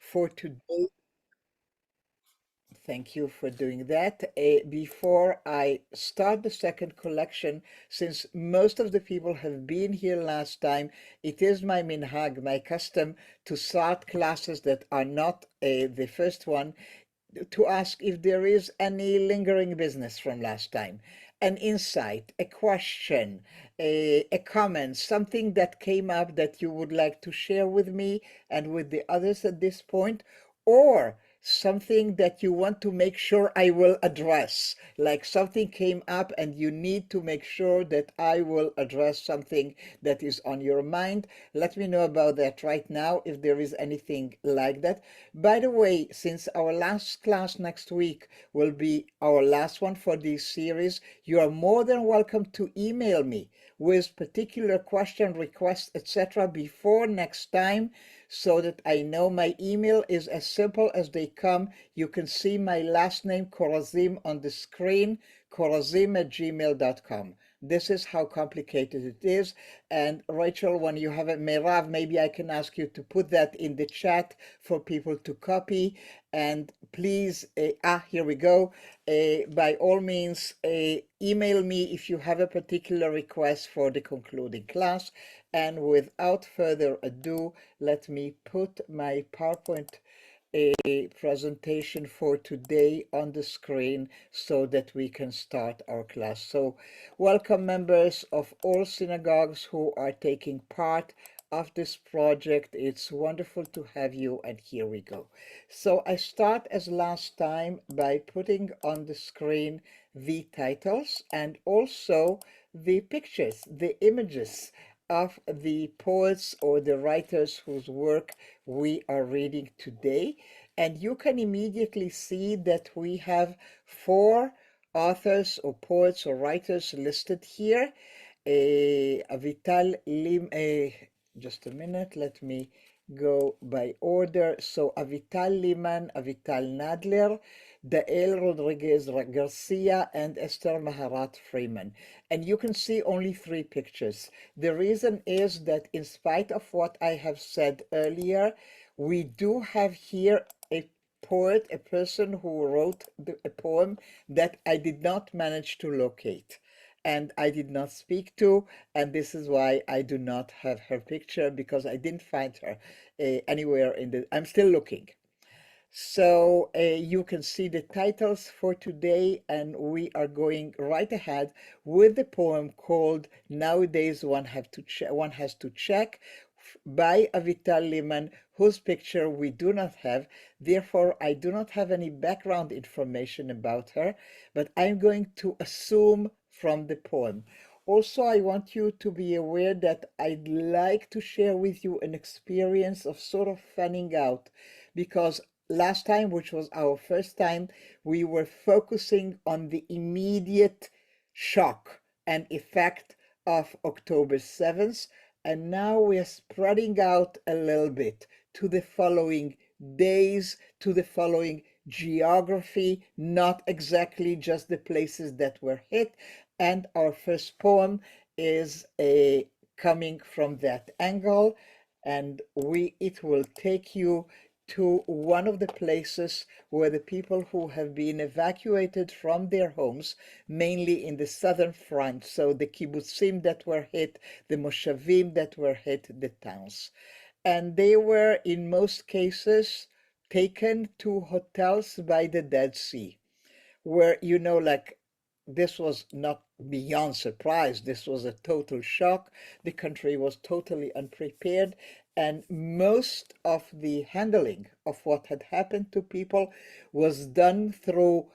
for today. Thank you for doing that. Before I start the second collection, since most of the people have been here last time, it is my minhag, my custom, to start classes that are not the first one, to ask if there is any lingering business from last time, an insight, a question, a comment, something that came up that you would like to share with me and with the others at this point, or something that you want to make sure I will address, like something came up and you need to make sure that I will address something that is on your mind. Let me know about that right now if there is anything like that. By the way, since our last class next week will be our last one for this series, you are more than welcome to email me with particular question, requests, etc. before next time, so that I know. My email is as simple as they come. You can see my last name, Korazim, on the screen, korazim@gmail.com. This is how complicated it is. And Rachel, when you have a Merav, maybe I can ask you to put that in the chat for people to copy. And please, here we go. By all means, email me if you have a particular request for the concluding class. And without further ado, let me put my PowerPoint presentation for today on the screen so that we can start our class. So welcome members of all synagogues who are taking part of this project. It's wonderful to have you, and here we go. So I start as last time by putting on the screen the titles and also the pictures, the images of the poets or the writers whose work we are reading today. And you can immediately see that we have 4 authors or poets or writers listed here. Avital Lim, just a minute, let me go by order. So Avital Liman, Avital Nadler, Dael Rodriguez Garcia, and Esther Maharat Freeman. And you can see only 3 pictures. The reason is that in spite of what I have said earlier, we do have here a poet, a person who wrote a poem that I did not manage to locate and I did not speak to, and this is why I do not have her picture, because I didn't find her anywhere in the, I'm still looking. So you can see the titles for today, and we are going right ahead with the poem called Nowadays One Has to Check by Avital Liman, whose picture we do not have. Therefore, I do not have any background information about her, but I'm going to assume from the poem. Also, I want you to be aware that I'd like to share with you an experience of sort of fanning out, because last time, which was our first time, we were focusing on the immediate shock and effect of October 7th, and now we are spreading out a little bit to the following days, to the following geography, not exactly just the places that were hit. And our first poem is coming from that angle, and it will take you to one of the places where the people who have been evacuated from their homes, mainly in the southern front, so the kibbutzim that were hit, the moshavim that were hit, the towns. And they were, in most cases, taken to hotels by the Dead Sea, where, like, this was not beyond surprise. This was a total shock. The country was totally unprepared, and most of the handling of what had happened to people was done through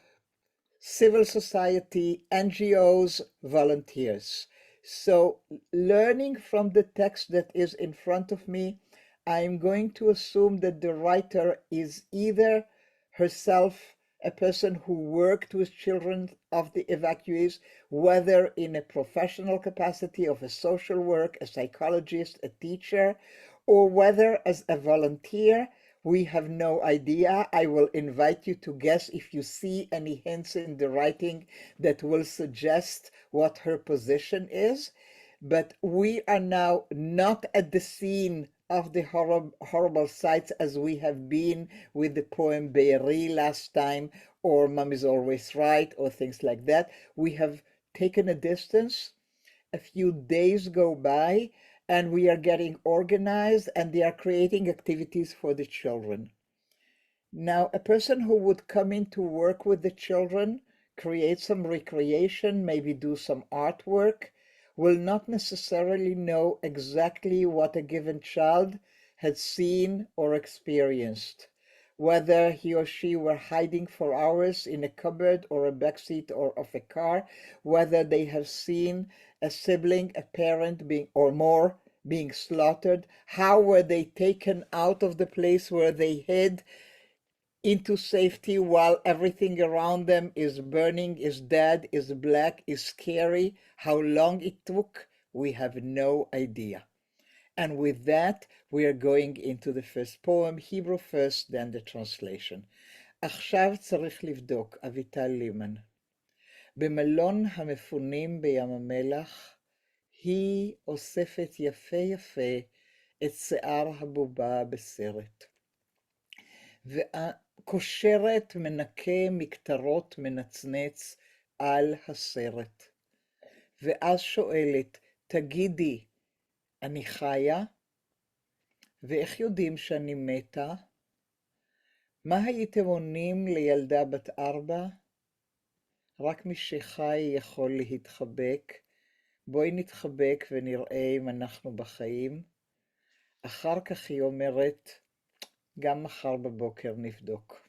civil society, NGOs, volunteers. So, learning from the text that is in front of me, I'm going to assume that the writer is either herself a person who worked with children of the evacuees, whether in a professional capacity of a social work, a psychologist, a teacher, or whether as a volunteer. We have no idea. I will invite you to guess if you see any hints in the writing that will suggest what her position is. But we are now not at the scene of the horrible sights as we have been with the poem Be'eri last time, or Mom is Always Right, or things like that. We have taken a distance. A few days go by, and we are getting organized, and they are creating activities for the children. Now, a person who would come in to work with the children, create some recreation, maybe do some artwork, will not necessarily know exactly what a given child had seen or experienced, whether he or she were hiding for hours in a cupboard or a backseat or of a car, whether they have seen a sibling, a parent being or more being slaughtered, how were they taken out of the place where they hid into safety while everything around them is burning, is dead, is black, is scary. How long it took, we have no idea. And with that, we are going into the first poem, Hebrew first, then the translation. עכשיו צריך לבדוק, אביטל לימן. במלון המפונים בים המלח, היא אוספת יפה יפה את שיער הבובה בסרט. וקושרת מנקה מקטרות מנצנץ על הסרט. ואז שואלת, תגידי, אני חיה? ואיך יודעים שאני מתה? מה הייתם עונים לילדה בת 4? רק מי שחי יכול להתחבק. בואי נתחבק ונראה אם אנחנו בחיים. אחר כך היא אומרת, גם מחר בבוקר נבדוק.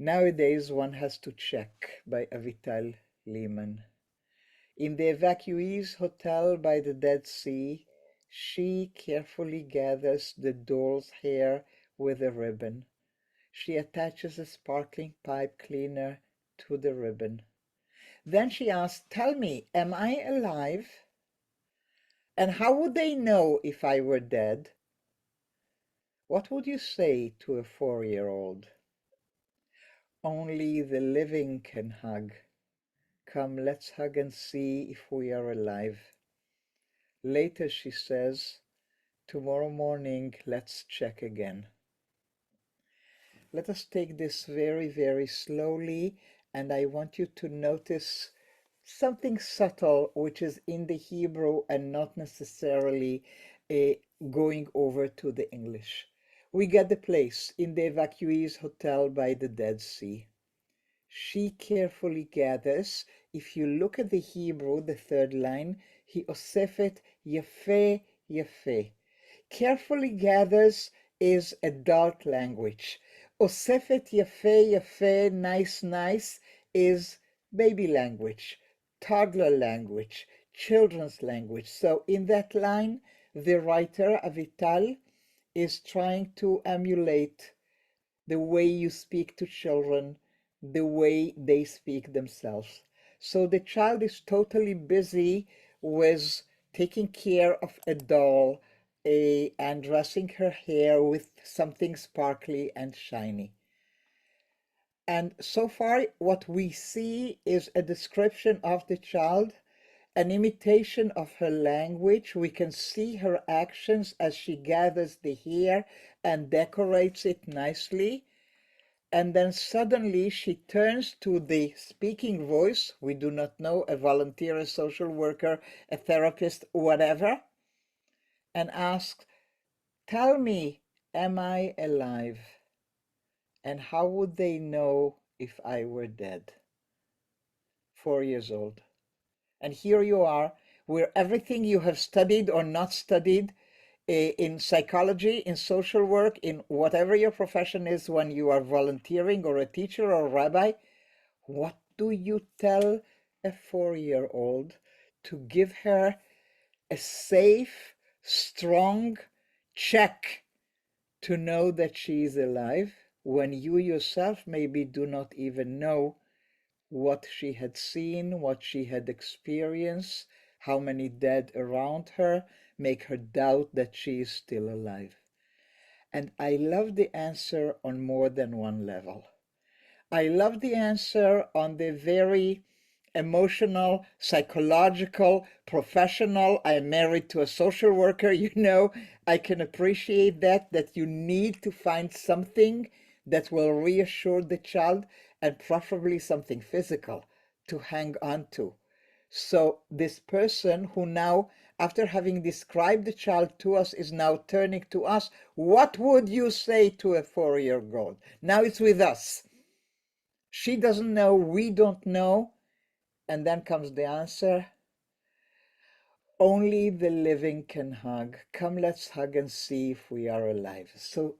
Nowadays one has to check, by Avital Lehman. In the evacuees hotel by the Dead Sea, she carefully gathers the doll's hair with a ribbon. She attaches a sparkling pipe cleaner to the ribbon. Then she asks, tell me, am I alive? And how would they know if I were dead? What would you say to a 4-year-old? Only the living can hug. Come, let's hug and see if we are alive. Later she says, tomorrow morning, let's check again. Let us take this very, very slowly, and I want you to notice something subtle which is in the Hebrew and not necessarily going over to the English. We get the place in the evacuees hotel by the Dead Sea. She carefully gathers. If you look at the Hebrew, the third line, he osefet yafeh yafeh. Carefully gathers is adult language. Osefet yafeh yafeh, nice nice, is baby language, toddler language, children's language. So in that line, the writer, Avital, is trying to emulate the way you speak to children, the way they speak themselves. So the child is totally busy with taking care of a doll and dressing her hair with something sparkly and shiny. And so far, what we see is a description of the child, an imitation of her language. We can see her actions as she gathers the hair and decorates it nicely. And then suddenly she turns to the speaking voice. We do not know, a volunteer, a social worker, a therapist, whatever, and asks, tell me, am I alive? And how would they know if I were dead? 4 years old. And here you are, where everything you have studied or not studied in psychology, in social work, in whatever your profession is when you are volunteering or a teacher or a rabbi, what do you tell a 4-year-old to give her a safe, strong check to know that she is alive when you yourself maybe do not even know what she had seen, what she had experienced, how many dead around her make her doubt that she is still alive? And I love the answer on more than one level. I love the answer on the very emotional, psychological, professional. I'm married to a social worker, I can appreciate that you need to find something that will reassure the child, and preferably something physical to hang on to. So this person who now, after having described the child to us, is now turning to us. What would you say to a 4-year old? Now it's with us. She doesn't know, we don't know. And then comes the answer. Only the living can hug. Come, let's hug and see if we are alive. So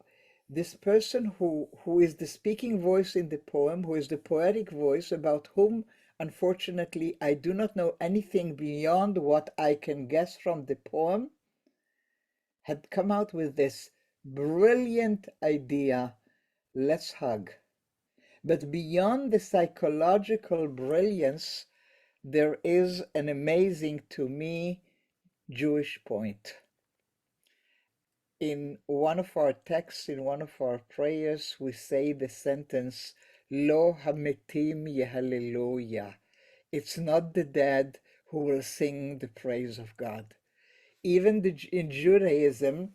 this person who is the speaking voice in the poem, who is the poetic voice, about whom, unfortunately, I do not know anything beyond what I can guess from the poem, had come out with this brilliant idea, let's hug. But beyond the psychological brilliance, there is an amazing, to me, Jewish point. In one of our texts, in one of our prayers, we say the sentence, Lo hametim yehalleluya. It's not the dead who will sing the praise of God. Even in Judaism,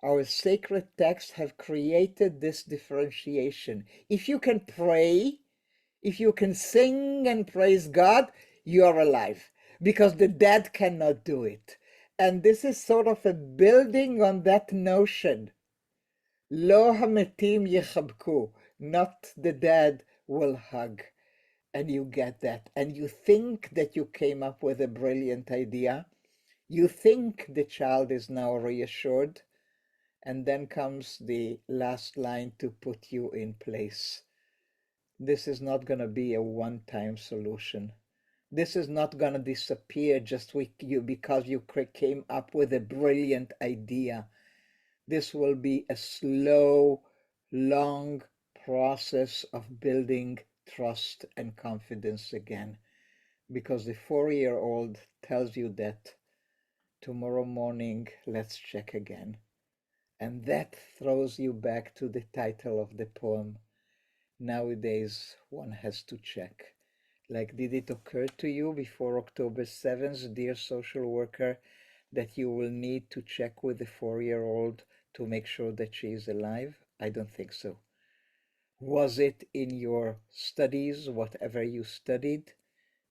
our sacred texts have created this differentiation. If you can pray, if you can sing and praise God, you are alive, because the dead cannot do it. And this is sort of a building on that notion. Lo hametim yechabku, not the dead will hug. And you get that. And you think that you came up with a brilliant idea. You think the child is now reassured. And then comes the last line to put you in place. This is not going to be a one-time solution. This is not going to disappear just with you because you came up with a brilliant idea. This will be a slow, long process of building trust and confidence again. Because the 4-year-old tells you that tomorrow morning, let's check again. And that throws you back to the title of the poem. Nowadays, one has to check. Like, did it occur to you before October 7th, dear social worker, that you will need to check with the 4-year-old to make sure that she is alive? I don't think so. Was it in your studies, whatever you studied,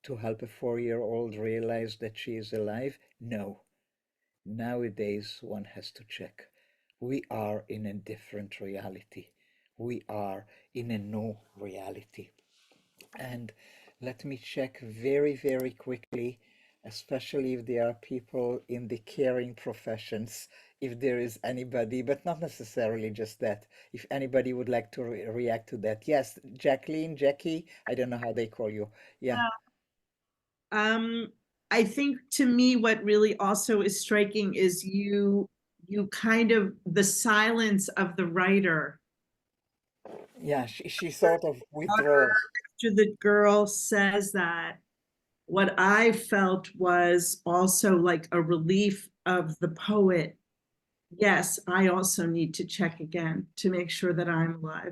to help a 4-year-old realize that she is alive? No. Nowadays, one has to check. We are in a different reality. We are in a new reality. And let me check very, very quickly, especially if there are people in the caring professions, if there is anybody, but not necessarily just that. If anybody would like to react to that. Yes, Jacqueline, Jackie, I don't know how they call you. Yeah. I think to me, what really also is striking is you kind of the silence of the writer. Yeah, she sort of withdraws. After the girl says that, what I felt was also like a relief of the poet. Yes, I also need to check again to make sure that I'm alive.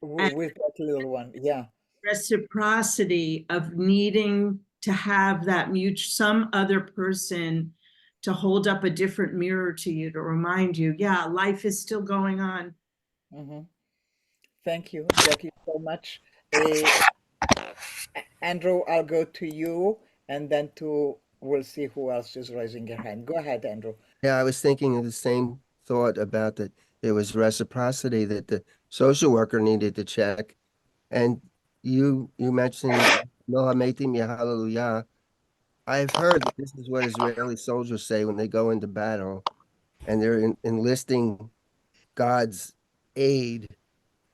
And With that little one. Yeah. reciprocity of needing to have that some other person to hold up a different mirror to you to remind you, yeah, life is still going on. Hmm. Thank you, Jackie, so much. Andrew, I'll go to you, and then we'll see who else is raising their hand. Go ahead, Andrew. Yeah, I was thinking of the same thought about that. There was reciprocity that the social worker needed to check. And you mentioned No Hametim Hallelujah. I've heard that this is what Israeli soldiers say when they go into battle and they're enlisting God's aid,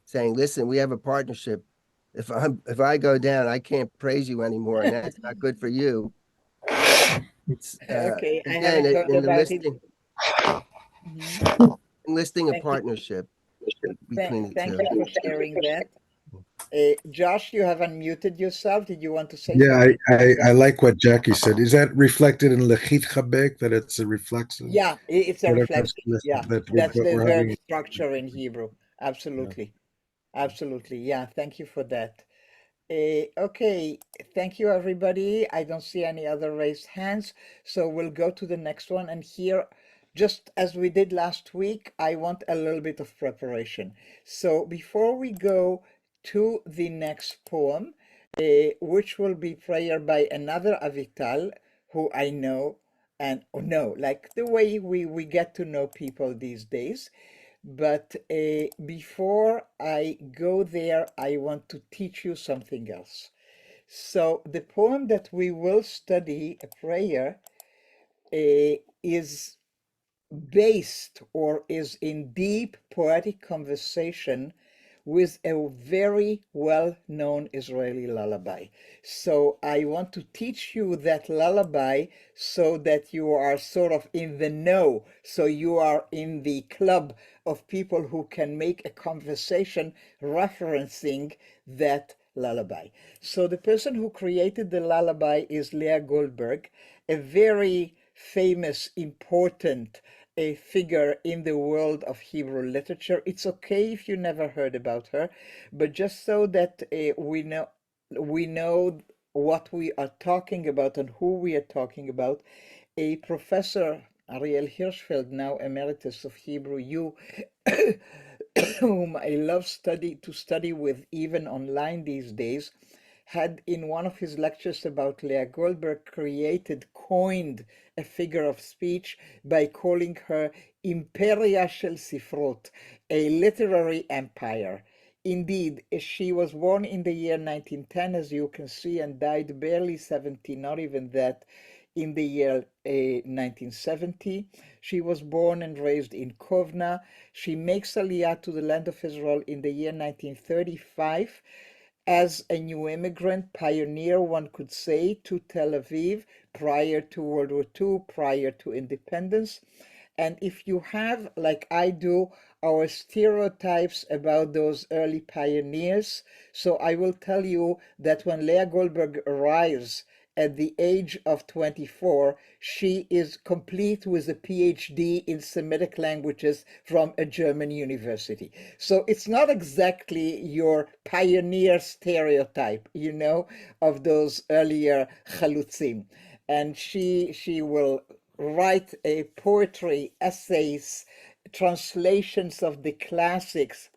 saying, listen, we have a partnership. If I go down, I can't praise you anymore, and that's not good for you. It's Okay, I again haven't heard in about it. Mhm. enlisting a Thank you. partnership between the Thank two. you for sharing that. Josh, you have unmuted yourself. Did you want to say Yeah, something? I like what Jackie said. Is that reflected in Lechit Chabek, that it's a reflexive, Yeah, it's a whatever reflexive. Yeah, that that's the we're verb having? structure in Hebrew. Yeah. Absolutely. Absolutely. Yeah, thank you for that. Okay, thank you everybody. I don't see any other raised hands, so we'll go to the next one. And here, just as we did last week, I want a little bit of preparation. So before we go to the next poem, which will be prayer by another Avital, who I know and know, like the way we get to know people these days. But before I go there, I want to teach you something else. So the poem that we will study, a prayer, is based or is in deep poetic conversation with a very well-known Israeli lullaby. So I want to teach you that lullaby so that you are sort of in the know, so you are in the club of people who can make a conversation referencing that lullaby. So the person who created the lullaby is Leah Goldberg, a very famous, important a figure in the world of Hebrew literature. It's okay if you never heard about her, but just so that we know what we are talking about and who we are talking about. A professor, Ariel Hirschfeld, now emeritus of Hebrew U, whom I love to study with even online these days, had in one of his lectures about Leah Goldberg coined a figure of speech by calling her Imperia shel Sifrot, a literary empire. Indeed, she was born in the year 1910, as you can see, and died barely 70, not even that, in the year 1970. She was born and raised in Kovna. She makes Aliyah to the land of Israel in the year 1935 as a new immigrant, pioneer, one could say, to Tel Aviv prior to World War II, prior to independence. And if you have, like I do, our stereotypes about those early pioneers, so I will tell you that when Leah Goldberg arrives at the age of 24, she is complete with a PhD in Semitic languages from a German university. So it's not exactly your pioneer stereotype, of those earlier chalutzim. And she will write a poetry, essays, translations of the classics.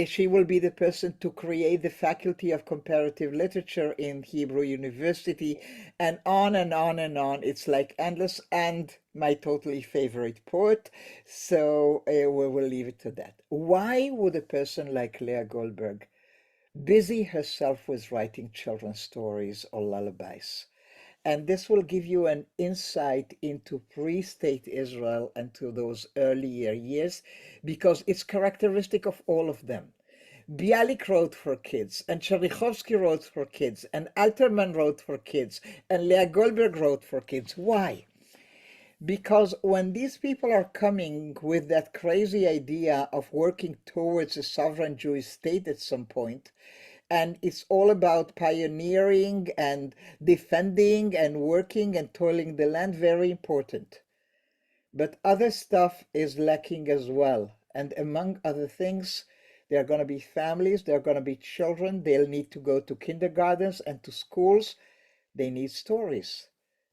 She will be the person to create the Faculty of Comparative Literature in Hebrew University, and on and on and on. It's like endless, and my totally favorite poet. So we will leave it to that. Why would a person like Leah Goldberg busy herself with writing children's stories or lullabies? And this will give you an insight into pre-state Israel and to those earlier years, because it's characteristic of all of them. Bialik wrote for kids, and Chernichovsky wrote for kids, and Alterman wrote for kids, and Leah Goldberg wrote for kids. Why? Because when these people are coming with that crazy idea of working towards a sovereign Jewish state at some point, and it's all about pioneering and defending and working and toiling the land, very important. But other stuff is lacking as well. And among other things, there are going to be families, there are going to be children, they'll need to go to kindergartens and to schools. They need stories,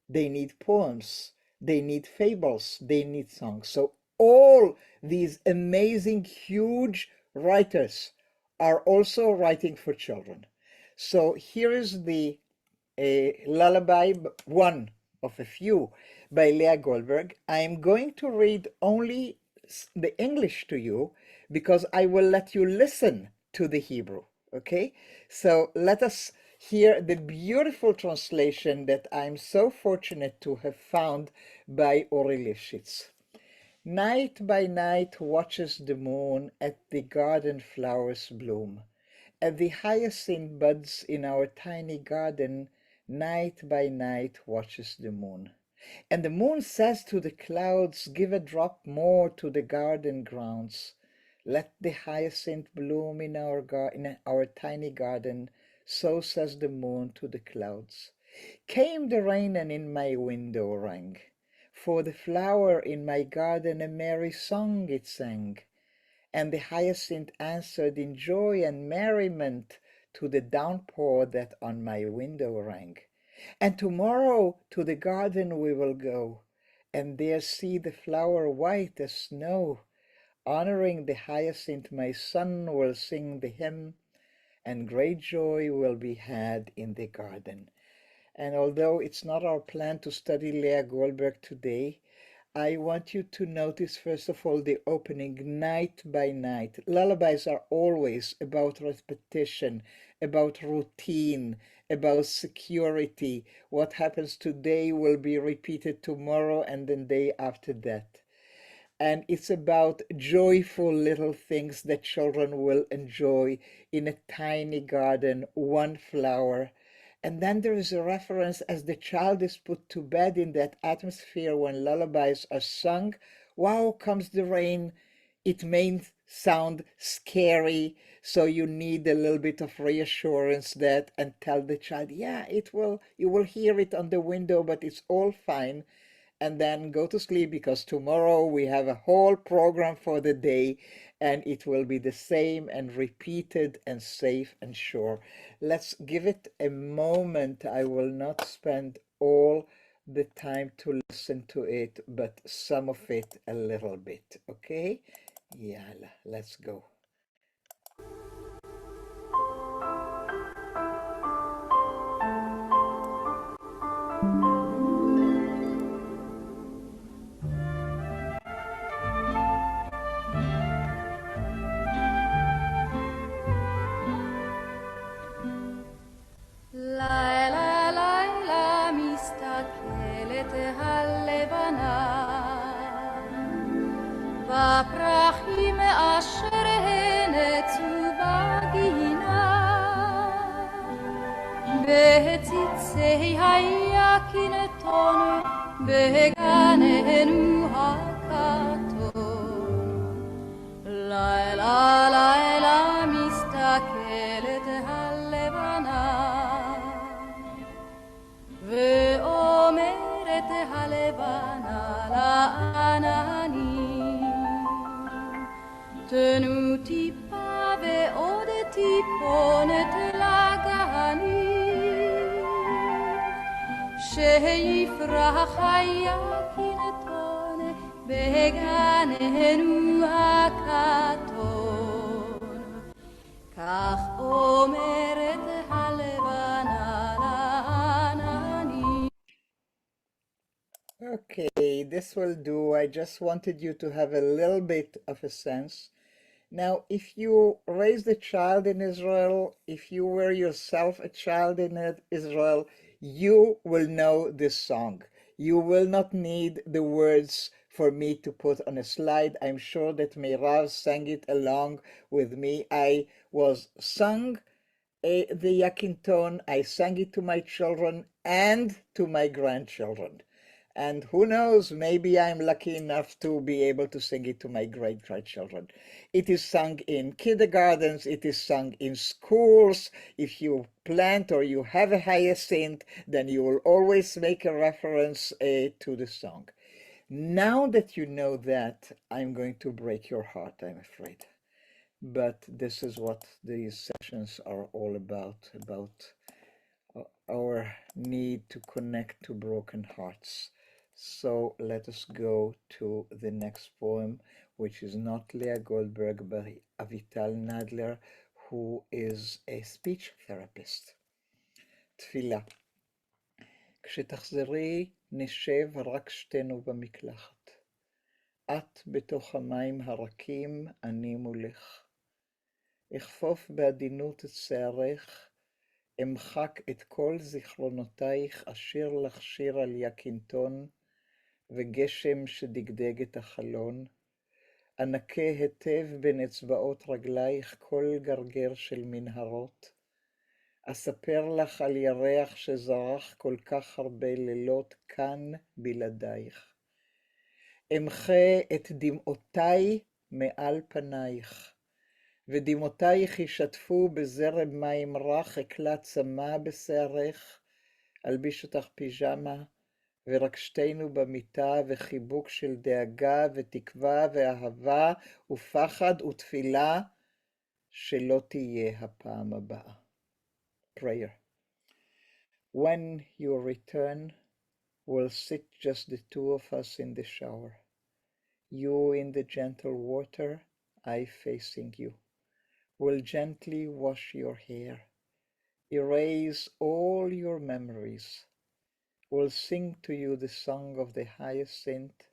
they need poems, they need fables, they need songs. So all these amazing, huge writers are also writing for children. So here is the lullaby, one of a few, by Leah Goldberg. I'm going to read only the English to you because I will let you listen to the Hebrew. Okay? So let us hear the beautiful translation that I'm so fortunate to have found by Ori Lifshitz. Night by night watches the moon at the garden flowers bloom. At the hyacinth buds in our tiny garden, night by night watches the moon. And the moon says to the clouds, give a drop more to the garden grounds. Let the hyacinth bloom in our tiny garden, so says the moon to the clouds. Came the rain and in my window rang. For the flower in my garden a merry song it sang. And the hyacinth answered in joy and merriment to the downpour that on my window rang. And tomorrow to the garden we will go, and there see the flower white as snow. Honoring the hyacinth, my son will sing the hymn, and great joy will be had in the garden. And although it's not our plan to study Leah Goldberg today, I want you to notice, first of all, the opening night by night. Lullabies are always about repetition, about routine, about security. What happens today will be repeated tomorrow and the day after that. And it's about joyful little things that children will enjoy in a tiny garden, one flower. And then there is a reference as the child is put to bed in that atmosphere when lullabies are sung. Wow, comes the rain. It may sound scary, so you need a little bit of reassurance that and tell the child, yeah, it will, you will hear it on the window, but it's all fine. And then go to sleep because tomorrow we have a whole program for the day and it will be the same and repeated and safe and sure. Let's give it a moment. I will not spend all the time to listen to it, but some of it a little bit. Okay? Yalla, let's go. לילה לילה מסתכלת הלבנה בפרחים אשר הנצו בגינה בציצי היקינתון בגננו הקטון לילה לילה מסתכלת הלבנה ואומרת הלבנה לעננים תנו טיפה ועוד טיפונת לגנים שיפרח היקינתון בגננו הקטון כך אומרת הלבנה לעננים. Okay, this will do. I just wanted you to have a little bit of a sense. Now, if you raised a child in Israel, if you were yourself a child in Israel, you will know this song. You will not need the words for me to put on a slide. I'm sure that Meirav sang it along with me. I was sung the Yakinton. I sang it to my children and to my grandchildren. And who knows, maybe I'm lucky enough to be able to sing it to my great-grandchildren. It is sung in kindergartens, it is sung in schools. If you plant or you have a hyacinth, then you will always make a reference to the song. Now that you know that, I'm going to break your heart, I'm afraid. But this is what these sessions are all about our need to connect to broken hearts. So let us go to the next poem, which is not Leah Goldberg, but Avital Nadler, who is a speech therapist. תפילה. כשתחזרי נשב רק שתינו במקלחת. את בתוך המים הרכים, אני מולך. אחפוף בעדינות את שערך, אמחק את כל זיכרונותייך, אשיר לך שיר על יקינטון, וגשם שדגדג את החלון, אנקה היטב בין אצבעות רגלייך כל גרגר של מנהרות, אספר לך על ירח שזרח כל כך הרבה לילות כאן בלעדייך. אמחה את דמעותיי מעל פנייך, ודמעותייך ישתפו בזרם מים רך, אקלע צמא בשערך, אלביש אותך פיג'מה, ורק שתינו במיטה, וחיבוק של דאגה ותקווה ואהבה ופחד ותפילה שלא תהיה הפעם הבאה. prayer. When you return, we'll sit just the two of us in the shower. You in the gentle water, I facing you. We'll gently wash your hair, erase all your memories. We'll sing to you the song of the hyacinth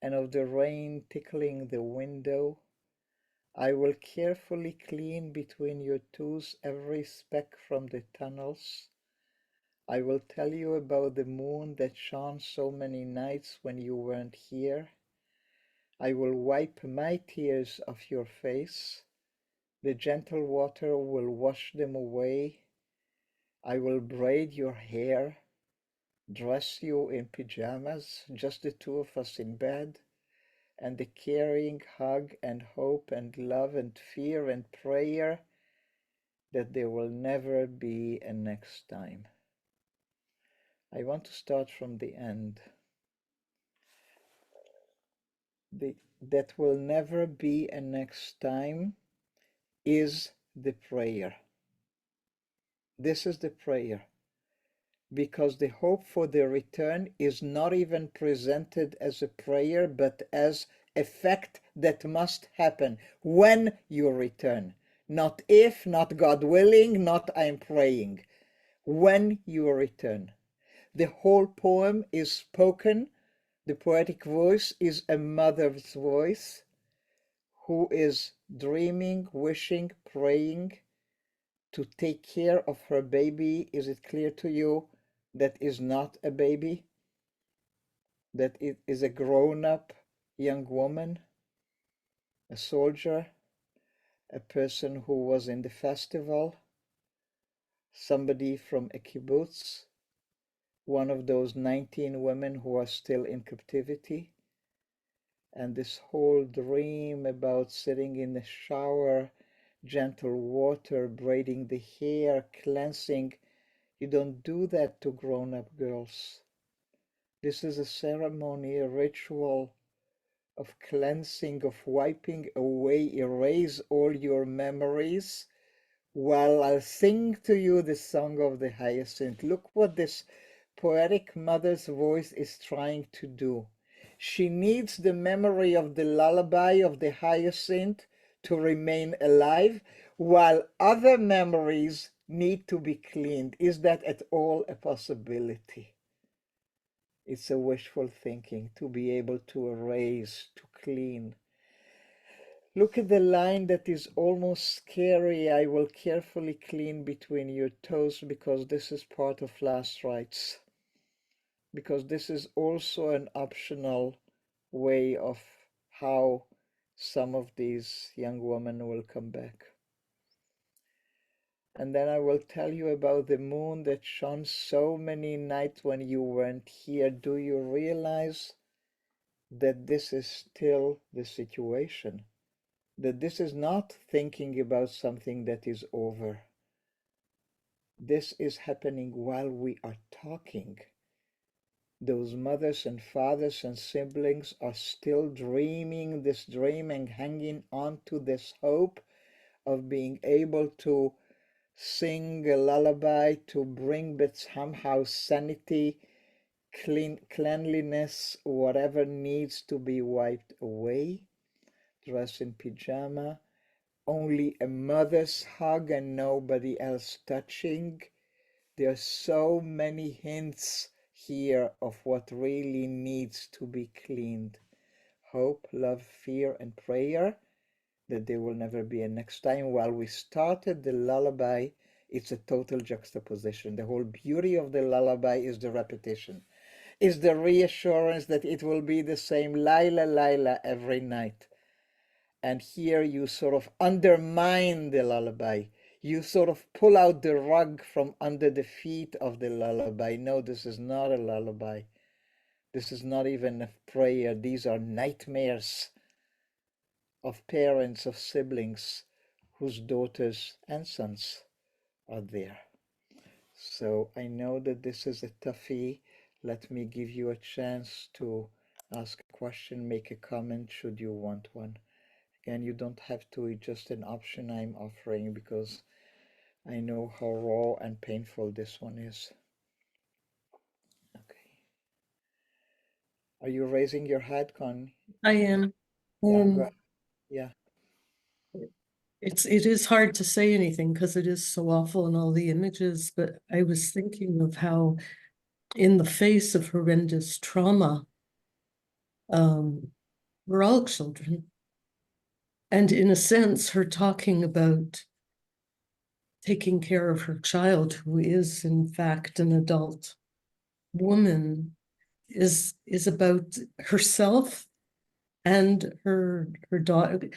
and of the rain tickling the window. I will carefully clean between your toes every speck from the tunnels. I will tell you about the moon that shone so many nights when you weren't here. I will wipe my tears off your face. The gentle water will wash them away. I will braid your hair, dress you in pajamas, just the two of us in bed, and the caring hug and hope and love and fear and prayer that there will never be a next time. I want to start from the end. That will never be a next time is the prayer. This is the prayer, because the hope for the return is not even presented as a prayer, but as a fact that must happen when you return. Not if, not God willing, not I'm praying. When you return. The whole poem is spoken. The poetic voice is a mother's voice who is dreaming, wishing, praying to take care of her baby. Is it clear to you that is not a baby? That it is a grown-up young woman, a soldier, a person who was in the festival, somebody from a kibbutz, one of those 19 women who are still in captivity. And this whole dream about sitting in the shower, gentle water, braiding the hair, cleansing, you don't do that to grown-up girls. This is a ceremony, a ritual of cleansing, of wiping away, erase all your memories, while I'll sing to you the song of the hyacinth. Look what this poetic mother's voice is trying to do. She needs the memory of the lullaby of the hyacinth to remain alive, while other memories need to be cleaned. Is that at all a possibility? It's a wishful thinking to be able to erase, to clean. Look at the line that is almost scary. I will carefully clean between your toes, because this is part of last rites. Because this is also an optional way of how some of these young women will come back. And then I will tell you about the moon that shone so many nights when you weren't here. Do you realize that this is still the situation? That this is not thinking about something that is over. This is happening while we are talking. Those mothers and fathers and siblings are still dreaming this dream and hanging on to this hope of being able to sing a lullaby to bring but somehow sanity, cleanliness, whatever needs to be wiped away. Dress in pajama, only a mother's hug and nobody else touching. There are so many hints here of what really needs to be cleaned. Hope, love, fear, and prayer that there will never be a next time. While we started the lullaby, it's a total juxtaposition. The whole beauty of the lullaby is the repetition, is the reassurance that it will be the same Laila, Laila every night. And here you sort of undermine the lullaby. You sort of pull out the rug from under the feet of the lullaby. No, this is not a lullaby. This is not even a prayer. These are nightmares of parents, of siblings whose daughters and sons are there. So I know that this is a toughie. Let me give you a chance to ask a question, make a comment should you want one. And you don't have to, it's just an option I'm offering, because I know how raw and painful this one is. Okay. Are you raising your head, Con? I am. Yeah, Um, go. Yeah. it is hard to say anything because it is so awful and all the images, but I was thinking of how in the face of horrendous trauma, um, we're all children. And in a sense, her talking about taking care of her child, who is in fact an adult woman, is about herself and her daughter.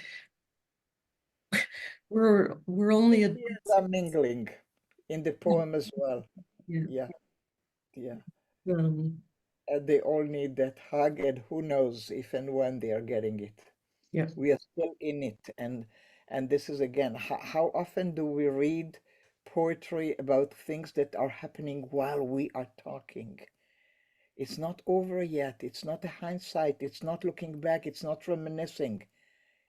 We're only a Tears are mingling in the poem as well. yeah, Yeah, yeah. um, And they all need that hug, and who knows if and when they are getting it. yeah. We are still in it, and this is again, how often do we read poetry about things that are happening while we are talking? It's not over yet. It's not a hindsight. It's not looking back. It's not reminiscing.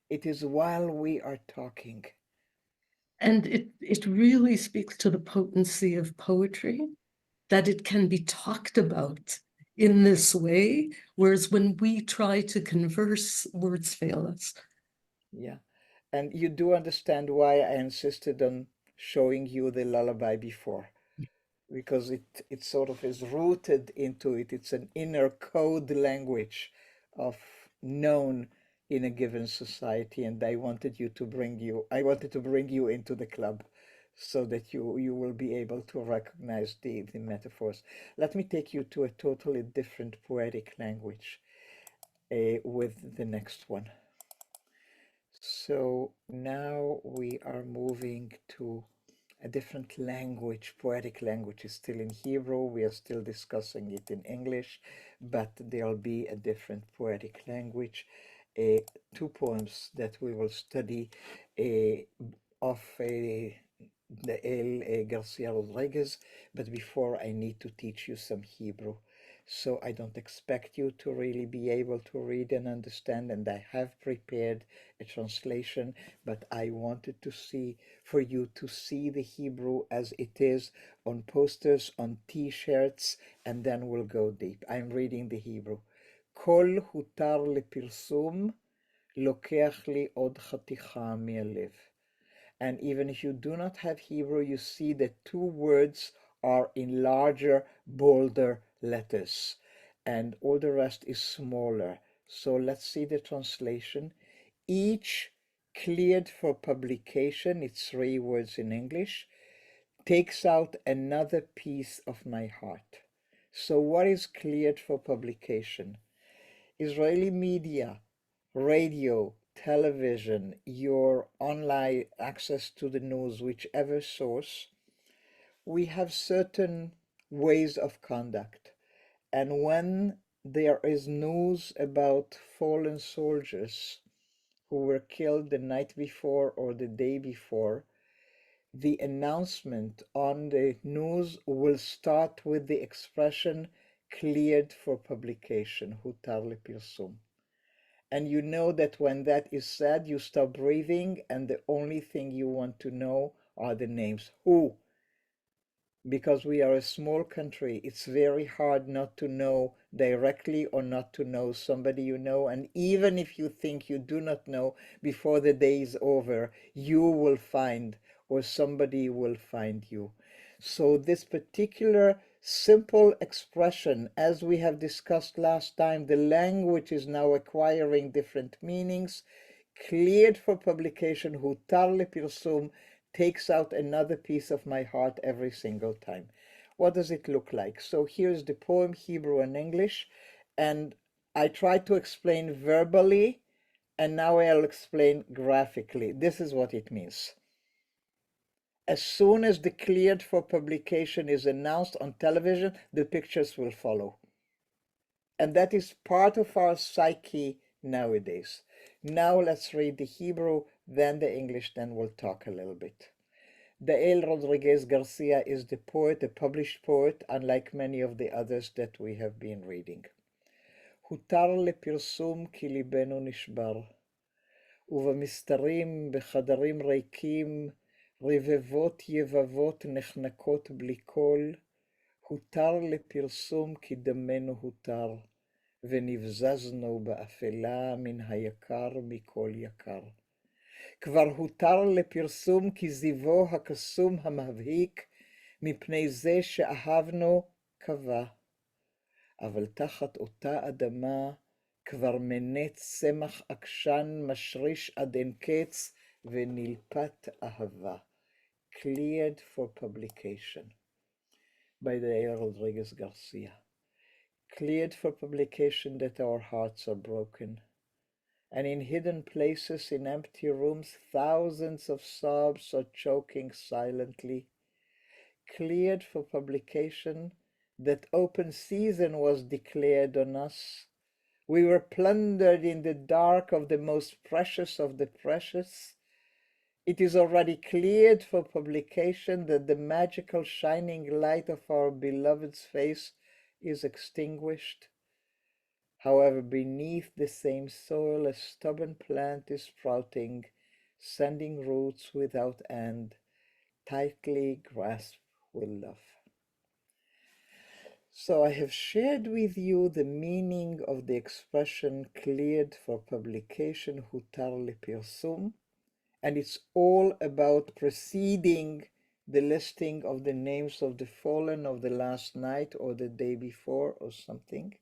It is while we are talking. And it really speaks to the potency of poetry that it can be talked about in this way, whereas when we try to converse, words fail us. Yeah. And you do understand why I insisted on showing you the lullaby before, because it sort of is rooted into it. It's an inner code language of known in a given society, and I wanted to bring you into the club so that you will be able to recognize the metaphors. Let me take you to a totally different poetic language with the next one. So now we are moving to a different language. Poetic language is still in Hebrew. We are still discussing it in English, but there'll be a different poetic language. Two poems that we will study of the Garcia Rodriguez, but before I need to teach you some Hebrew. So I don't expect you to really be able to read and understand, and I have prepared a translation, but I wanted to see for you to see the Hebrew as it is on posters, on t-shirts, and then we'll go deep. I'm reading the Hebrew. כל הותר לפרסום, לוקח לי עוד חתיכה מהלב. And even if you do not have Hebrew, you see that two words are in larger, bolder letters, and all the rest is smaller. So let's see the translation. Each cleared for publication, it's three words in English, takes out another piece of my heart. So what is cleared for publication? Israeli media, radio, television, your online access to the news, whichever source, we have certain ways of conduct. And when there is news about fallen soldiers who were killed the night before or the day before, the announcement on the news will start with the expression cleared for publication, hutar lepirsum. And you know that when that is said, you stop breathing, and the only thing you want to know are the names. Who? Because we are a small country, it's very hard not to know directly or not to know somebody you know. And even if you think you do not know, before the day is over, you will find, or somebody will find you. So this particular simple expression, as we have discussed last time, the language is now acquiring different meanings. Cleared for publication, hutar lepirsum, takes out another piece of my heart every single time. What does it look like? So here's the poem, Hebrew and English, and I tried to explain verbally, and now I'll explain graphically. This is what it means. As soon as the cleared for publication is announced on television, the pictures will follow. And that is part of our psyche nowadays. Now let's read the Hebrew, then the English, then we'll talk a little bit. Dael Rodriguez Garcia is the poet, a published poet, unlike many of the others that we have been reading. הותר לפרסום כי ליבנו נשבר, ובמסתרים, בחדרים ריקים, רבבות יבבות נחנקות בלי קול, הותר לפרסום כי דמנו הותר, ונבזזנו באפלה מן היקר מכל יקר. כבר הותר לפרסום כי זיוו הקסום המבהיק, מפני זה שאהבנו קבע. אבל תחת אותה אדמה, כבר מנץ צמח עקשן משריש עד אין קץ, ונלפת אהבה. Cleared for publication by the Rodriguez Garcia. Cleared for publication that our hearts are broken. And in hidden places, in empty rooms, thousands of sobs are choking silently. Cleared for publication that open season was declared on us. We were plundered in the dark of the most precious of the precious. It is already cleared for publication that the magical shining light of our beloved's face is extinguished. However, beneath the same soil, a stubborn plant is sprouting, sending roots without end, tightly grasped with love. So I have shared with you the meaning of the expression cleared for publication, hutar lepirsum, and it's all about preceding the listing of the names of the fallen of the last night or the day before or something.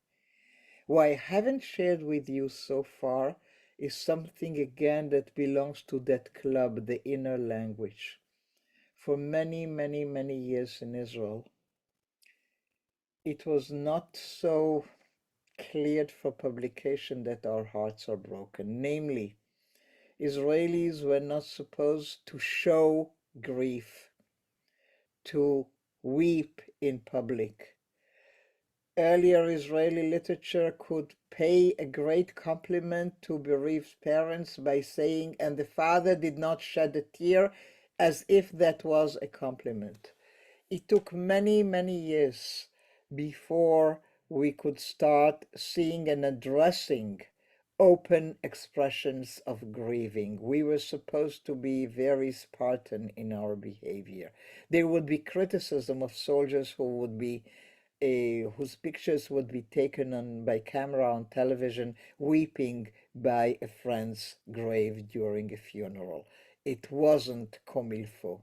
What I haven't shared with you so far is something again that belongs to that club, the inner language. For many, many, many years in Israel, it was not so cleared for publication that our hearts are broken. Namely, Israelis were not supposed to show grief, to weep in public. Earlier Israeli literature could pay a great compliment to bereaved parents by saying, and the father did not shed a tear, as if that was a compliment. It took many, many years before we could start seeing and addressing open expressions of grieving. We were supposed to be very Spartan in our behavior. There would be criticism of soldiers who would be whose pictures would be taken on by camera on television, weeping by a friend's grave during a funeral. It wasn't comme il faut.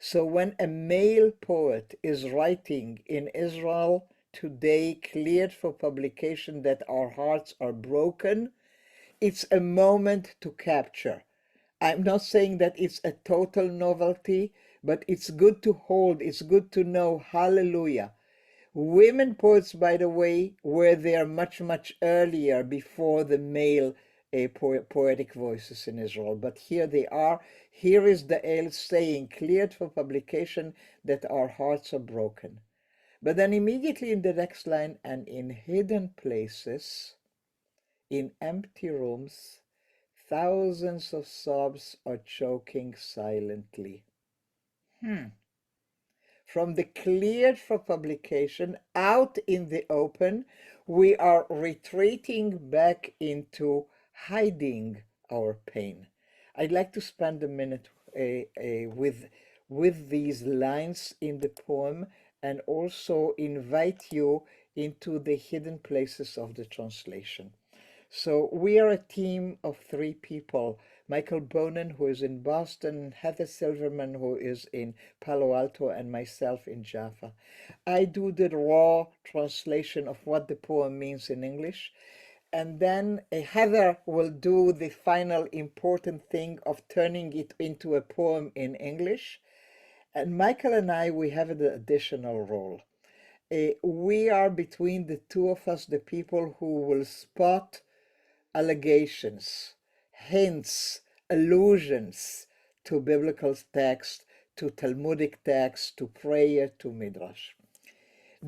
So when a male poet is writing in Israel today, cleared for publication that our hearts are broken, it's a moment to capture. I'm not saying that it's a total novelty, but it's good to hold, it's good to know, hallelujah. Women poets, by the way, were there much, much earlier before the male poetic voices in Israel. But here they are. Here is the El saying, cleared for publication that our hearts are broken. But then immediately in the next line, and in hidden places, in empty rooms, thousands of sobs are choking silently. From the cleared for publication out in the open, we are retreating back into hiding our pain. I'd like to spend a minute with these lines in the poem and also invite you into the hidden places of the translation. So we are a team of 3 people. Michael Bonin, who is in Boston, Heather Silverman, who is in Palo Alto, and myself in Jaffa. I do the raw translation of what the poem means in English. And then Heather will do the final important thing of turning it into a poem in English. And Michael and I, we have an additional role. We are between the two of us, the people who will spot allegations, hints, allusions to biblical text, to Talmudic text, to prayer, to Midrash.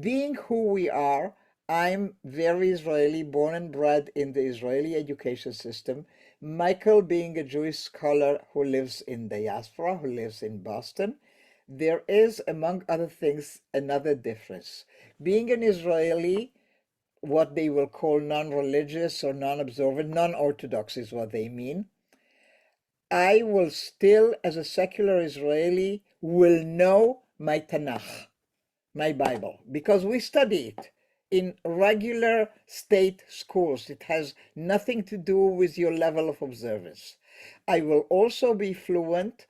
Being who we are, I'm very Israeli, born and bred in the Israeli education system. Michael being a Jewish scholar who lives in diaspora, who lives in Boston. There is, among other things, another difference. Being an Israeli, what they will call non-religious or non-observant, non-orthodox is what they mean. I will still, as a secular Israeli, will know my Tanakh, my Bible, because we study it in regular state schools. It has nothing to do with your level of observance. I will also be fluent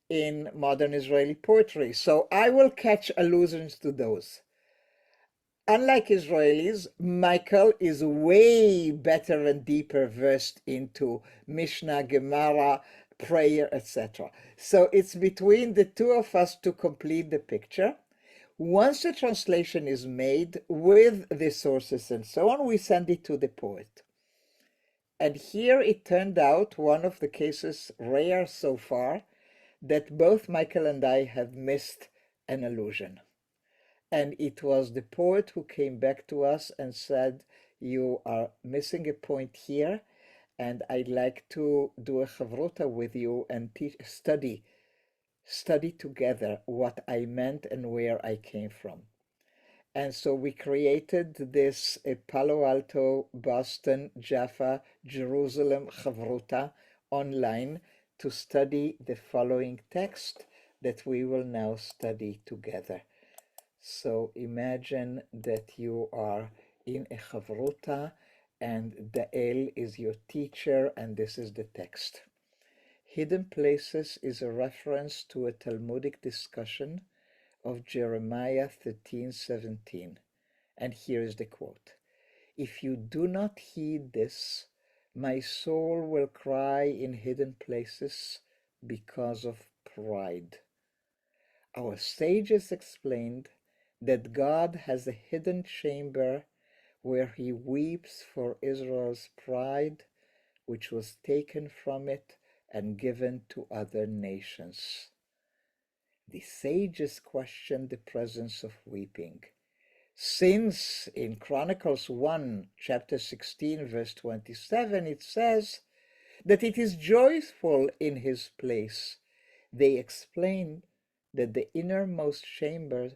in modern Israeli poetry, so I will catch allusions to those. Unlike Israelis, Michael is way better and deeper versed into Mishnah, Gemara, prayer, etc. So it's between the two of us to complete the picture. Once the translation is made with the sources and so on, we send it to the poet. And here it turned out, one of the cases rare so far, that both Michael and I have missed an allusion. And it was the poet who came back to us and said, you are missing a point here, and I'd like to do a chavrota with you and study together what I meant and where I came from. And so we created this Palo Alto, Boston, Jaffa, Jerusalem chavrota online to study the following text that we will now study together. So imagine that you are in a chavrota and Dael is your teacher and this is the text. Hidden Places is a reference to a Talmudic discussion of Jeremiah 13:17. And here is the quote. If you do not heed this, my soul will cry in hidden places because of pride. Our sages explained that God has a hidden chamber where he weeps for Israel's pride, which was taken from it and given to other nations. The sages questioned the presence of weeping, since in Chronicles 1, chapter 16, verse 27, it says that it is joyful in his place. They explain that the innermost chambers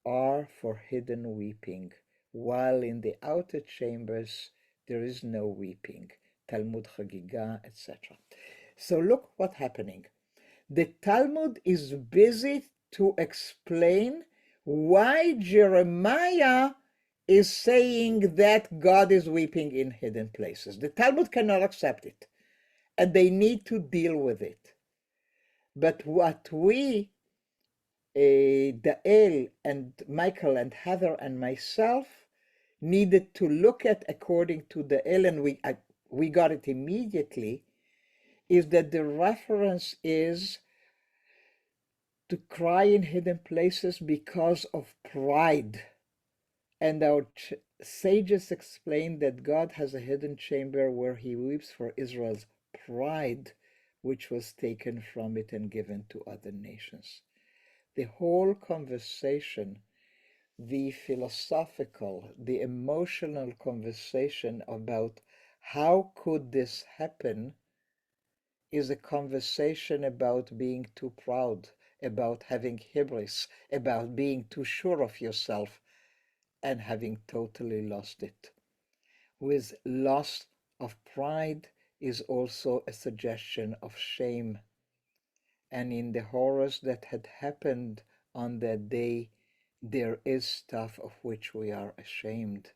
are for hidden weeping, while in the outer chambers there is no weeping. Talmud Chagiga, etc. So look what's happening. The Talmud is busy to explain why Jeremiah is saying that God is weeping in hidden places. The Talmud cannot accept it, and they need to deal with it. But what we Dael and Michael and Heather and myself needed to look at according to Dael, and we got it immediately, is that the reference is to cry in hidden places because of pride. And our sages explained that God has a hidden chamber where he weeps for Israel's pride, which was taken from it and given to other nations. The whole conversation, the philosophical, the emotional conversation about how could this happen is a conversation about being too proud, about having hubris, about being too sure of yourself and having totally lost it. With loss of pride is also a suggestion of shame. And in the horrors that had happened on that day, there is stuff of which we are ashamed.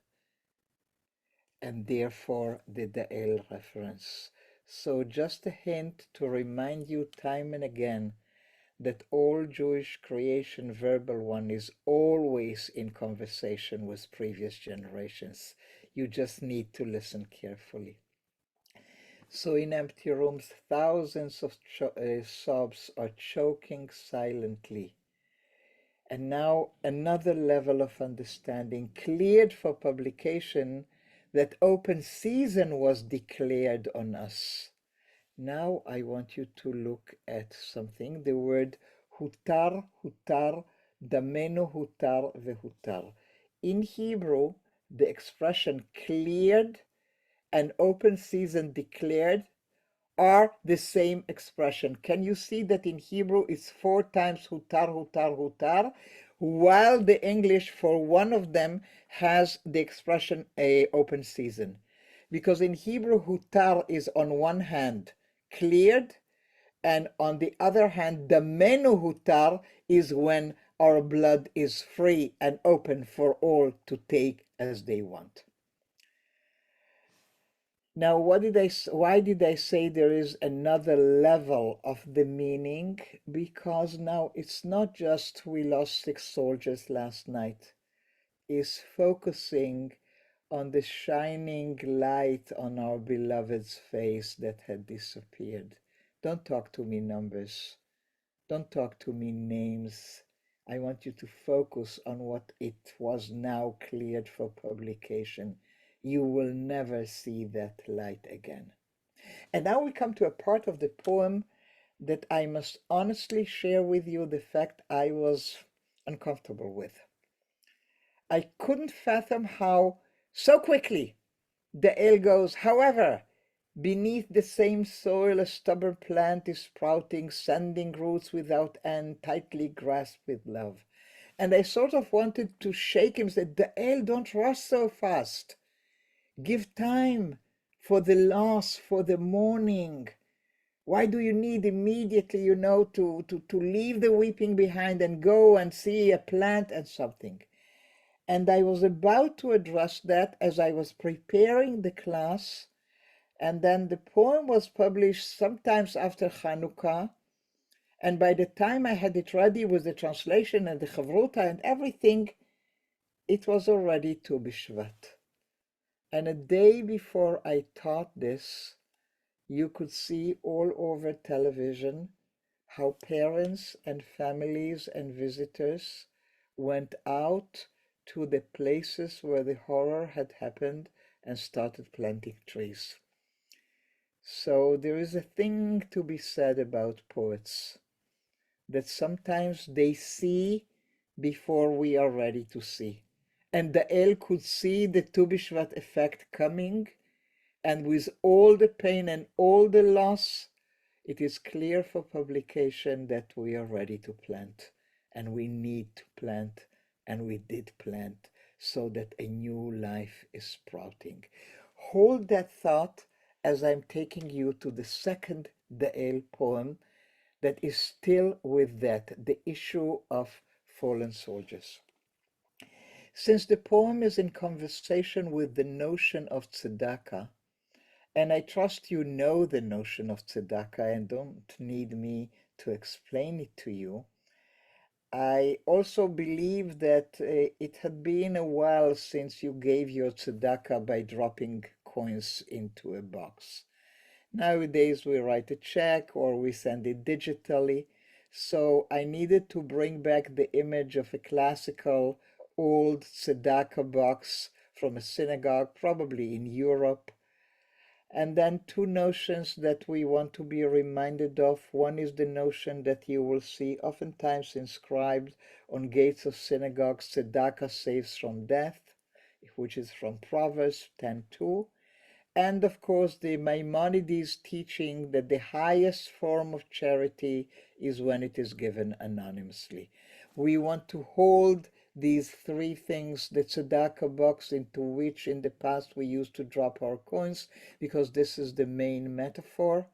And therefore the Dael reference. So just a hint to remind you time and again that all Jewish creation, verbal one, is always in conversation with previous generations. You just need to listen carefully. So in empty rooms, thousands of sobs are choking silently. And now another level of understanding, cleared for publication, that open season was declared on us. Now I want you to look at something, the word hutar, hutar, damenu hutar vehutar. In Hebrew, the expression cleared and open season declared are the same expression. Can you see that in Hebrew it's 4 times hutar, hutar, hutar, while the English for one of them has the expression a open season? Because in Hebrew, hutar is on one hand cleared, And on the other hand, the menuhutar is when our blood is free and open for all to take as they want. Now, why did I say there is another level of the meaning? Because now it's not just we lost 6 soldiers last night. It's focusing on the shining light on our beloved's face that had disappeared. Don't talk to me numbers. Don't talk to me names. I want you to focus on what it was now cleared for publication. You will never see that light again. And now we come to a part of the poem that I must honestly share with you the fact I was uncomfortable with. I couldn't fathom how so quickly the ale goes. However, beneath the same soil a stubborn plant is sprouting, sending roots without end, tightly grasped with love. And I sort of wanted to shake him, say, the ale don't rust so fast. Give time for the loss, for the mourning. Why do you need immediately, to leave the weeping behind and go and see a plant and something? And I was about to address that as I was preparing the class. And then the poem was published sometimes after Hanukkah. And by the time I had it ready with the translation and the Chavruta and everything, it was already Tu B'Shvat. And a day before I taught this, you could see all over television how parents and families and visitors went out to the places where the horror had happened and started planting trees. So there is a thing to be said about poets, that sometimes they see before we are ready to see. And the El could see the Tu B'Shvat effect coming, and with all the pain and all the loss, it is clear for publication that we are ready to plant, and we need to plant, and we did plant, so that a new life is sprouting. Hold that thought as I'm taking you to the second Da'el poem that is still with that, the issue of fallen soldiers. Since the poem is in conversation with the notion of tzedakah, and I trust you know the notion of tzedakah and don't need me to explain it to you, I also believe that it had been a while since you gave your tzedakah by dropping coins into a box. Nowadays we write a check or we send it digitally. So I needed to bring back the image of a classical old tzedakah box from a synagogue, probably in Europe. And then two notions that we want to be reminded of. One is the notion that you will see oftentimes inscribed on gates of synagogues, tzedakah saves from death, which is from Proverbs 10:2. And of course, the Maimonides teaching that the highest form of charity is when it is given anonymously. We want to hold these three things, the tzedakah box into which in the past we used to drop our coins, because this is the main metaphor.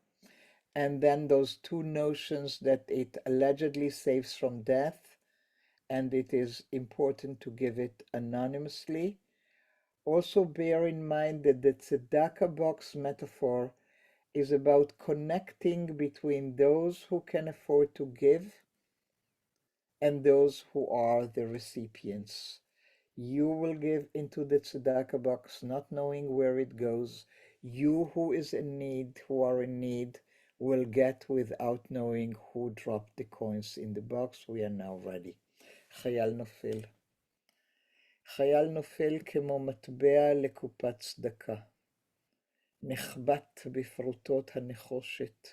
And then those two notions that it allegedly saves from death, and it is important to give it anonymously. Also bear in mind that the tzedakah box metaphor is about connecting between those who can afford to give and those who are the recipients. You will give into the tzedakah box not knowing where it goes. You who is in need, who are in need, will get without knowing who dropped the coins in the box. We are now ready. Chayal nofel. חייל נופל כמו מטבע לקופת צדקה, נחבט בפרוטות הנחושת,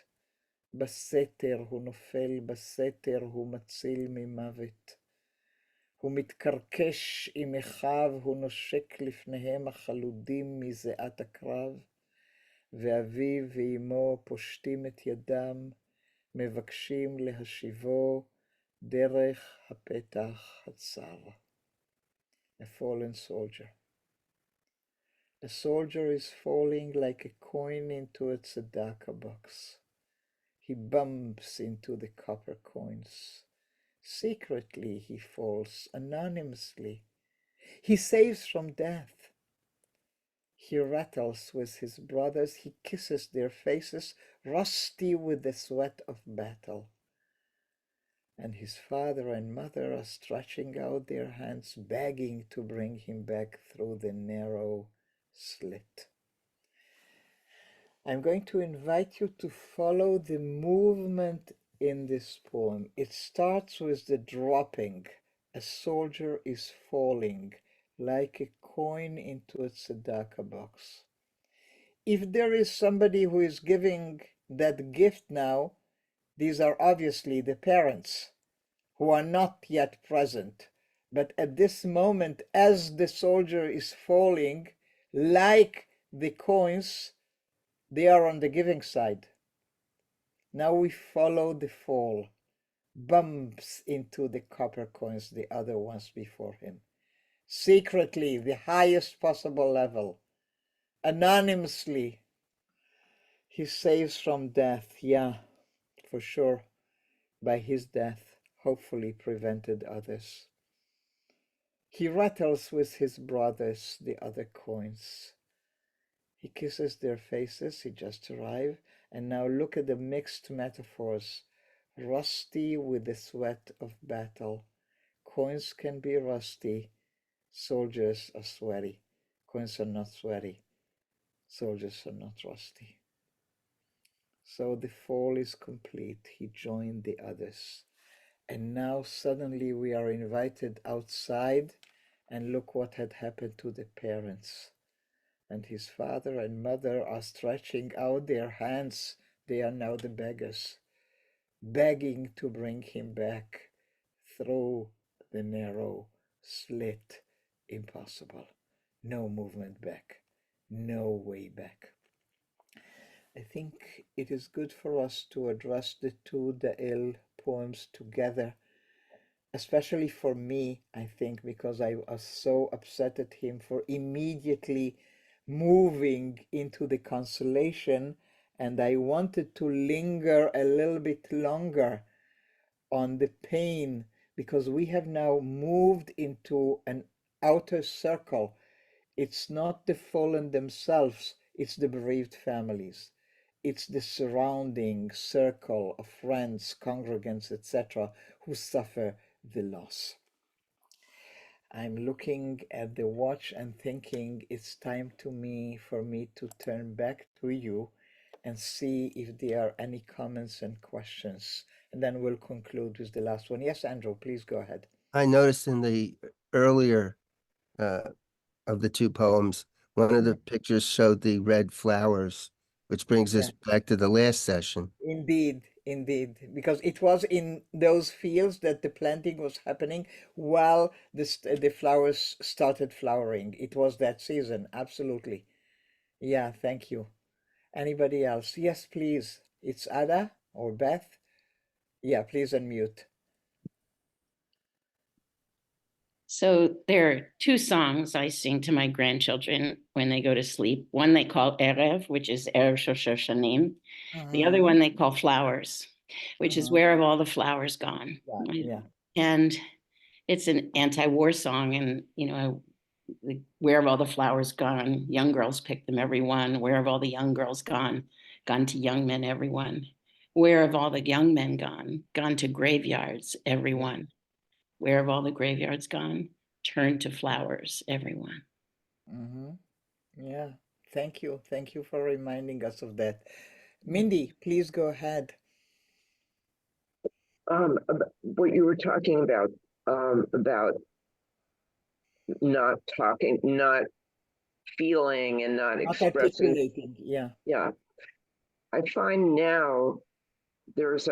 בסתר הוא נופל, בסתר הוא מציל ממוות. הוא מתקרקש עם אחיו, הוא נושק לפניהם החלודים מזיעת הקרב, ואביו ואמו פושטים את ידם, מבקשים להשיבו דרך הפתח הצר. A fallen soldier. A soldier is falling like a coin into a tzedakah box. He bumps into the copper coins. Secretly he falls, anonymously. He saves from death. He rattles with his brothers, he kisses their faces, rusty with the sweat of battle. And his father and mother are stretching out their hands, begging to bring him back through the narrow slit. I'm going to invite you to follow the movement in this poem. It starts with the dropping. A soldier is falling like a coin into a tzedakah box. If there is somebody who is giving that gift now, these are obviously the parents who are not yet present. But at this moment, as the soldier is falling, like the coins, they are on the giving side. Now we follow the fall, bumps into the copper coins, the other ones before him. Secretly, the highest possible level, anonymously, he saves from death. Yeah, for sure. By his death, hopefully prevented others. He rattles with his brothers the other coins. He kisses their faces, he just arrived, and now look at the mixed metaphors. Rusty with the sweat of battle. Coins can be rusty, soldiers are sweaty. Coins are not sweaty, soldiers are not rusty. So the fall is complete. He joined the others. And now suddenly we are invited outside, and look what had happened to the parents. And his father and mother are stretching out their hands. They are now the beggars, begging to bring him back through the narrow slit. Impossible. No movement back. No way back. I think it is good for us to address the two Da'il poems together, especially for me, I think, because I was so upset at him for immediately moving into the consolation, and I wanted to linger a little bit longer on the pain, because we have now moved into an outer circle. It's not the fallen themselves, it's the bereaved families. It's the surrounding circle of friends, congregants, etc., who suffer the loss. I'm looking at the watch and thinking it's time for me to turn back to you and see if there are any comments and questions. And then we'll conclude with the last one. Yes, Andrew, please go ahead. I noticed in the earlier of the two poems, one of the pictures showed the red flowers, which brings us back to the last session. Indeed, indeed, because it was in those fields that the planting was happening while the flowers started flowering. It was that season, absolutely. Yeah, thank you. Anybody else? Yes, please. It's Ada or Beth. Yeah, please unmute. So there are two songs I sing to my grandchildren when they go to sleep. One they call Erev, which is Erev Shoshanim. The other one they call Flowers, which is Where Have All the Flowers Gone? Yeah. And it's an anti-war song. And, where have all the flowers gone? Young girls pick them, everyone. Where have all the young girls gone? Gone to young men, everyone. Where have all the young men gone? Gone to graveyards, everyone. Where have all the graveyards gone? Turn to flowers, everyone. Yeah, thank you. Thank you for reminding us of that. Mindy, please go ahead. What you were talking about not talking, not feeling, and not expressing. Articulating, yeah. Yeah. I find now there's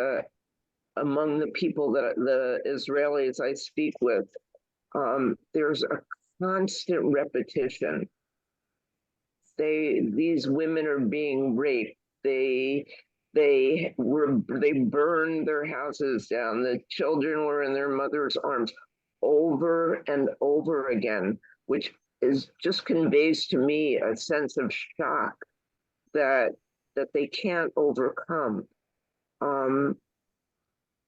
among the people that the Israelis I speak with, there's a constant repetition. These women are being raped. They burned their houses down. The children were in their mother's arms over and over again, which just conveys to me a sense of shock that they can't overcome. Um,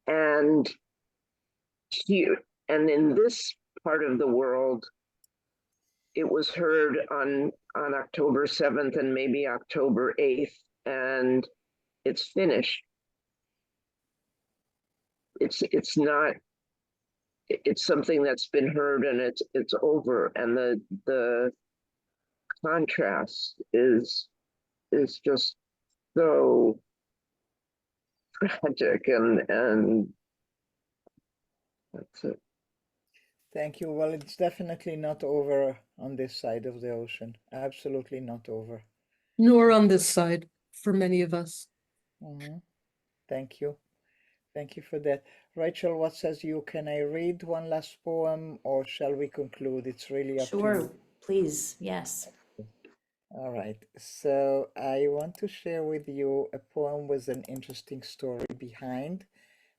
and here, and in this part of the world, it was heard on October 7th and maybe October 8th, and it's finished. It's not, it's something that's been heard and it's over. And the contrast is just so tragic, and that's it. Thank you. Well, it's definitely not over on this side of the ocean. Absolutely not over. Nor on this side for many of us. Thank you. Thank you for that. Rachel, what says you? Can I read one last poem or shall we conclude? It's really up to Sure, you. please, yes. All right. So I want to share with you a poem with an interesting story behind,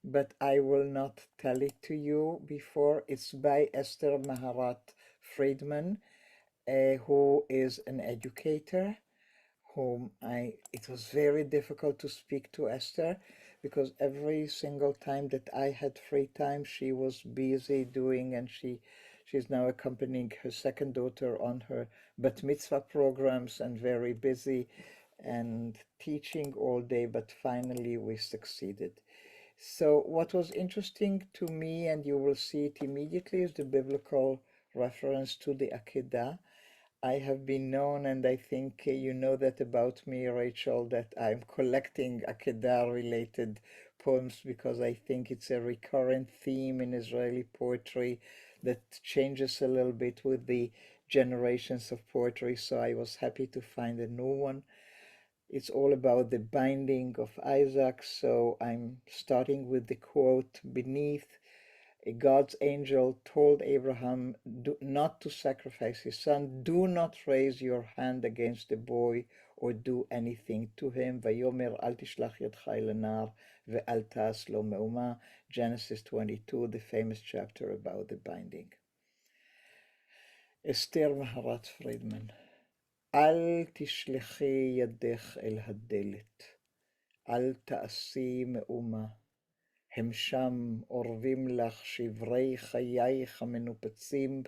but I will not tell it to you before. It's by Esther Maharat Friedman, who is an educator it was very difficult to speak to Esther because every single time that I had free time, she was busy doing, and she's now accompanying her second daughter on her bat mitzvah programs and very busy and teaching all day, but finally we succeeded. So what was interesting to me, and you will see it immediately, is the biblical reference to the Akedah. I have been known, and I think you know that about me, Rachel, that I'm collecting Akedah-related poems because I think it's a recurrent theme in Israeli poetry that changes a little bit with the generations of poetry. So I was happy to find a new one. It's all about the binding of Isaac. So I'm starting with the quote beneath. God's angel told Abraham not to sacrifice his son. Do not raise your hand against the boy or do anything to him. Vayomer al tishlach yadcha el hanar ve'al ta'as lo me'uma. Genesis 22, the famous chapter about the binding. Esther Maharat Friedman. אל תשלחי ידך אל הדלת, אל תעשי מאומה. הם שם אורבים לך שברי חייך המנופצים,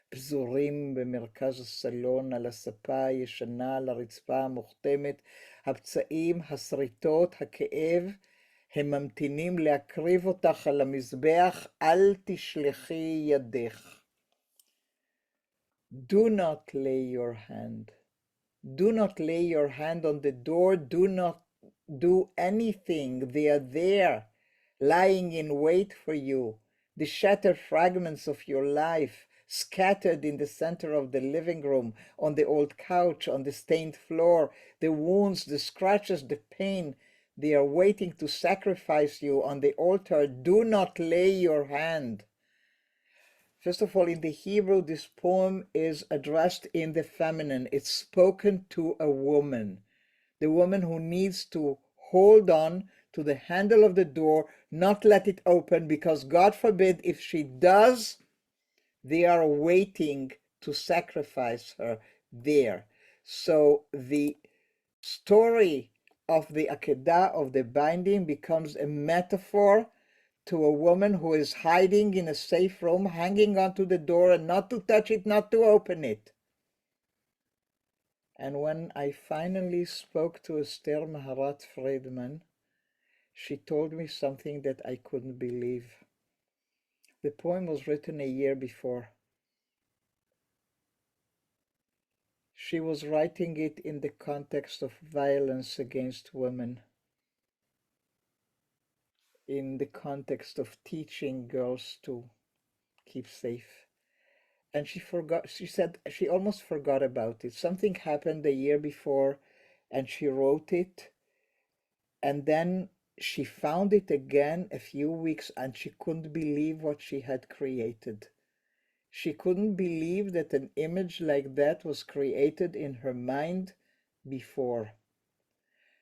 פזורים במרכז הסלון על הספה הישנה, על הרצפה המוכתמת, הפצעים, הסריטות, הכאב, הם ממתינים להקריב אותך על המזבח, אל תשלחי ידך. Do not lay your hand. Do not lay your hand on the door. Do not do anything. They are there, lying in wait for you. The shattered fragments of your life, scattered in the center of the living room, on the old couch, on the stained floor, the wounds, the scratches, the pain. They are waiting to sacrifice you on the altar. Do not lay your hand. First of all, in the Hebrew, this poem is addressed in the feminine. It's spoken to a woman, the woman who needs to hold on to the handle of the door, not let it open, because God forbid if she does, they are waiting to sacrifice her there. So the story of the Akedah, of the binding, becomes a metaphor to a woman who is hiding in a safe room, hanging onto the door and not to touch it, not to open it. And when I finally spoke to Esther Maharat Friedman, she told me something that I couldn't believe. The poem was written a year before. She was writing it in the context of violence against women, in the context of teaching girls to keep safe. And she said she almost forgot about it. Something happened a year before and she wrote it. And then she found it again a few weeks and she couldn't believe what she had created. She couldn't believe that an image like that was created in her mind before.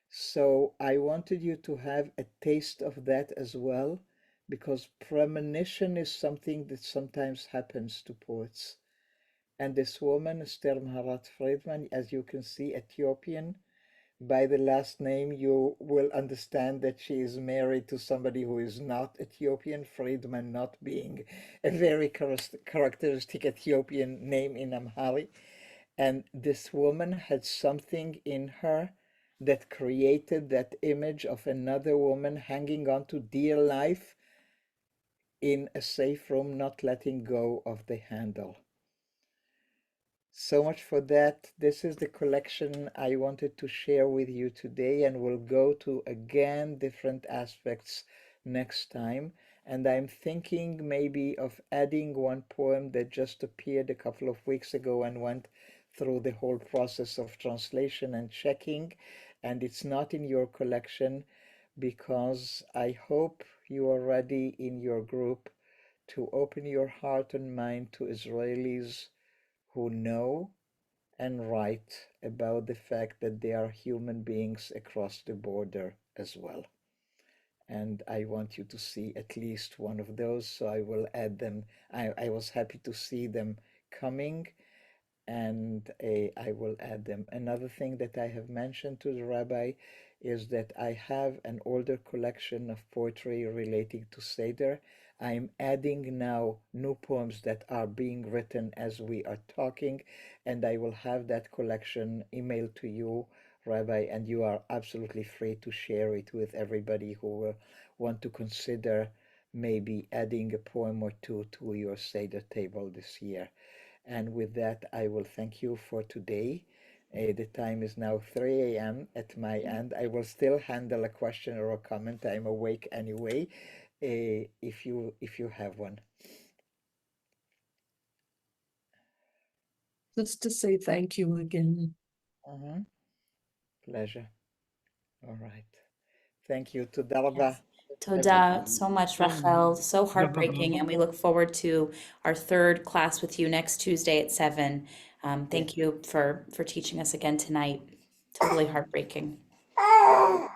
So I wanted you to have a taste of that as well, because premonition is something that sometimes happens to poets. And this woman, Esther Maharat Friedman, as you can see, Ethiopian, by the last name, you will understand that she is married to somebody who is not Ethiopian, Friedman not being a very characteristic Ethiopian name in Amharic. And this woman had something in her that created that image of another woman hanging on to dear life in a safe room, not letting go of the handle. So much for that. This is the collection I wanted to share with you today, and we'll go to again different aspects next time. And I'm thinking maybe of adding one poem that just appeared a couple of weeks ago and went through the whole process of translation and checking. And it's not in your collection because I hope you are ready in your group to open your heart and mind to Israelis who know and write about the fact that they are human beings across the border as well. And I want you to see at least one of those, so I will add them. I was happy to see them coming, and I will add them. Another thing that I have mentioned to the rabbi is that I have an older collection of poetry relating to Seder. I'm adding now new poems that are being written as we are talking, and I will have that collection emailed to you, Rabbi, and you are absolutely free to share it with everybody who will want to consider maybe adding a poem or two to your Seder table this year. And with that, I will thank you for today. The time is now 3 a.m. at my end. I will still handle a question or a comment. I'm awake anyway, if you have one. Just to say thank you again. Pleasure. All right. Thank you. Toda rabah. Toda so much, Rachel. So heartbreaking, and we look forward to our third class with you next Tuesday at 7. Thank you for teaching us again tonight. Totally heartbreaking. Love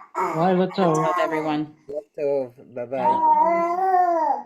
everyone. Bye bye.